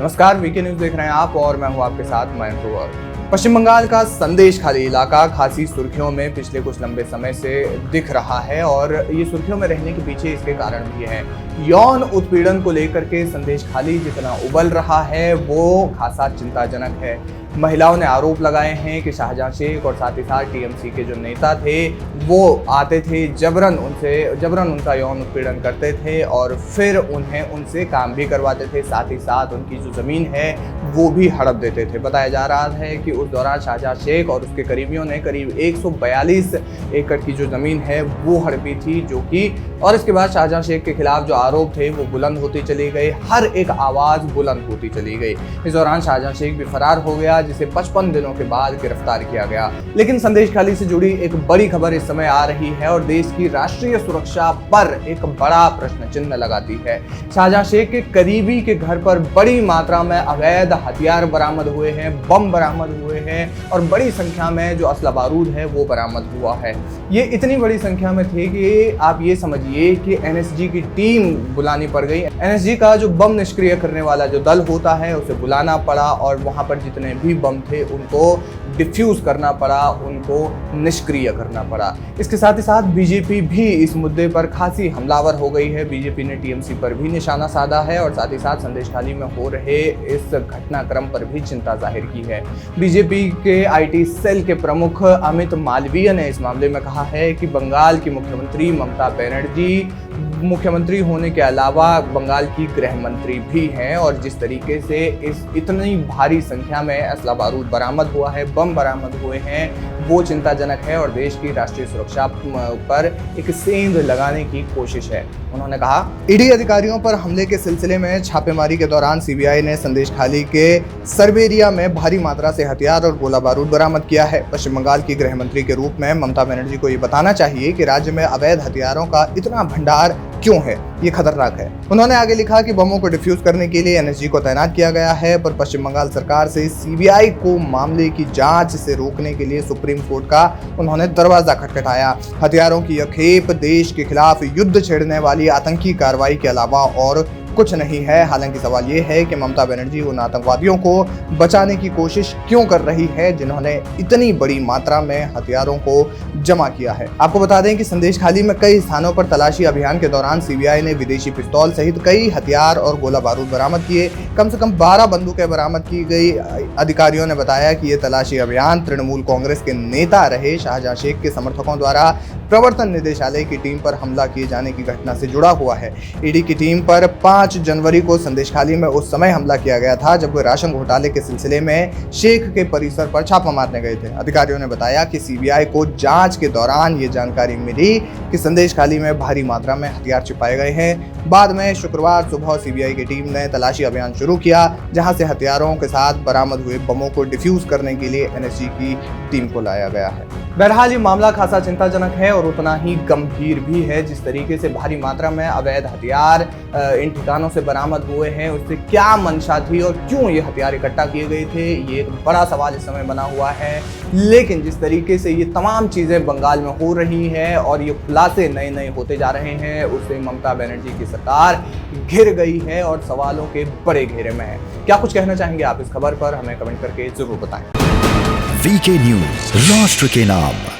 नमस्कार, VK news देख रहे हैं आप और मैं हूं आपके साथ मयंक ग्रोवर। पश्चिम बंगाल का संदेशखाली इलाका खासी सुर्खियों में पिछले कुछ लंबे समय से दिख रहा है और ये सुर्खियों में रहने के पीछे इसके कारण भी है। यौन उत्पीड़न को लेकर के संदेशखाली जितना उबल रहा है वो खासा चिंताजनक है। महिलाओं ने आरोप लगाए हैं कि शाहजहां शेख और साथ ही साथ टीएमसी के जो नेता थे वो आते थे, जबरन उनका यौन उत्पीड़न करते थे और फिर उन्हें उनसे काम भी करवाते थे, साथ ही साथ उनकी जो ज़मीन है वो भी हड़प देते थे। बताया जा रहा है कि उस दौरान शाहजहां शेख और उसके करीबियों ने करीब 142 एकड़ की जो ज़मीन है वो हड़पी थी, जो कि और इसके बाद शाहजहां शेख के खिलाफ जो आरोप थे वो बुलंद होती चली गई, हर एक आवाज़ बुलंद होती चली गई। इस दौरान शाहजहां शेख भी फरार हो गया, जिसे 55 दिनों के बाद गिरफ्तार किया गया। लेकिन संदेशखाली से जुड़ी एक बड़ी खबर इस समय आ रही है और देश की राष्ट्रीय सुरक्षा पर एक बड़ा प्रश्न चिन्ह लगाती है। शाहजहां शेख के करीबी के घर पर बड़ी मात्रा में अवैध हथियार बरामद हुए हैं, बम बरामद हुए हैं और बड़ी संख्या में जो असला बारूद है वो बरामद हुआ है। ये इतनी बड़ी संख्या में थे कि आप ये समझिए कि एनएसजी की टीम बुलानी पड़ गई। एनएसजी का जो बम निष्क्रिय करने वाला जो दल होता है उसे बुलाना पड़ा और वहां पर जितने भी बम थे उनको डिफ्यूज करना पड़ा, उनको निष्क्रिय करना पड़ा। इसके साथ ही साथ बीजेपी भी इस मुद्दे पर खासी हमलावर हो गई है। बीजेपी ने टीएमसी पर भी निशाना साधा है और साथ ही साथ संदेशखाली में हो रहे इस घटनाक्रम पर भी चिंता जाहिर की है। बीजेपी के आईटी सेल के प्रमुख अमित मालवीय ने इस मामले में कहा है कि बंगाल की मुख्यमंत्री ममता बनर्जी मुख्यमंत्री होने के अलावा बंगाल की गृह मंत्री भी हैं और जिस तरीके से इस इतनी भारी संख्या में असला बारूद बरामद हुआ है, बम बरामद हुए हैं, वो चिंताजनक है और देश की राष्ट्रीय सुरक्षा पर एक सेंध लगाने की कोशिश है। उन्होंने कहा, ईडी अधिकारियों पर हमले के सिलसिले में छापेमारी के दौरान सीबीआई ने संदेशखाली के सरबेरिया में भारी मात्रा से हथियार और गोला बारूद बरामद किया है। पश्चिम बंगाल की गृह मंत्री के रूप में ममता बनर्जी को ये बताना चाहिए कि राज्य में अवैध हथियारों का इतना भंडार क्यों है, ये खतरनाक है। उन्होंने आगे लिखा कि बमों को डिफ्यूज करने के लिए एनएसजी को तैनात किया गया है, पर पश्चिम बंगाल सरकार से सीबीआई को मामले की जांच से रोकने के लिए सुप्रीम कोर्ट का उन्होंने दरवाजा खटखटाया। हथियारों की यह खेप देश के खिलाफ युद्ध छेड़ने वाली आतंकी कार्रवाई के अलावा और कुछ नहीं है। हालांकि सवाल ये है कि ममता बनर्जी उन आतंकवादियों को बचाने की कोशिश क्यों कर रही है जिन्होंने इतनी बड़ी मात्रा में हथियारों को जमा किया है। आपको बता दें कि संदेशखाली में कई स्थानों पर तलाशी अभियान के दौरान सीबीआई ने विदेशी पिस्तौल सहित कई हथियार और गोला बारूद बरामद किए। कम से कम 12 बंदूकें बरामद की गई। अधिकारियों ने बताया कि यह तलाशी अभियान तृणमूल कांग्रेस के नेता रहे शाहजहां शेख के समर्थकों द्वारा प्रवर्तन निदेशालय की टीम पर हमला किए जाने की घटना से जुड़ा हुआ है। ईडी की टीम पर 5 जनवरी को संदेशखाली में उस समय हमला किया गया था जब वे राशन घोटाले के सिलसिले में शेख के परिसर पर छापा मारने गए थे। अधिकारियों ने बताया कि सीबीआई को जांच के दौरान ये जानकारी मिली कि संदेशखाली में भारी मात्रा में हथियार छिपाए गए हैं। बाद में शुक्रवार सुबह सीबीआई की टीम ने तलाशी अभियान शुरू किया, जहां से हथियारों के साथ बरामद हुए बमों को डिफ्यूज करने के लिए एनएसजी की टीम को लाया गया है। बहरहाल ये मामला खासा चिंताजनक है और उतना ही गंभीर भी है। जिस तरीके से भारी मात्रा में अवैध हथियार इन ठिकानों से बरामद हुए हैं, उससे क्या मंशा थी और क्यों ये हथियार इकट्ठा किए गए थे, ये एक बड़ा सवाल इस समय बना हुआ है। लेकिन जिस तरीके से ये तमाम चीज़ें बंगाल में हो रही हैं और ये खुलासे नए नए होते जा रहे हैं, उससे ममता बनर्जी की सरकार घिर गई है और सवालों के बड़े घेरे में है। क्या कुछ कहना चाहेंगे आप इस खबर पर, हमें कमेंट करके जरूर बताएं। वीके न्यूज, राष्ट्र के नाम।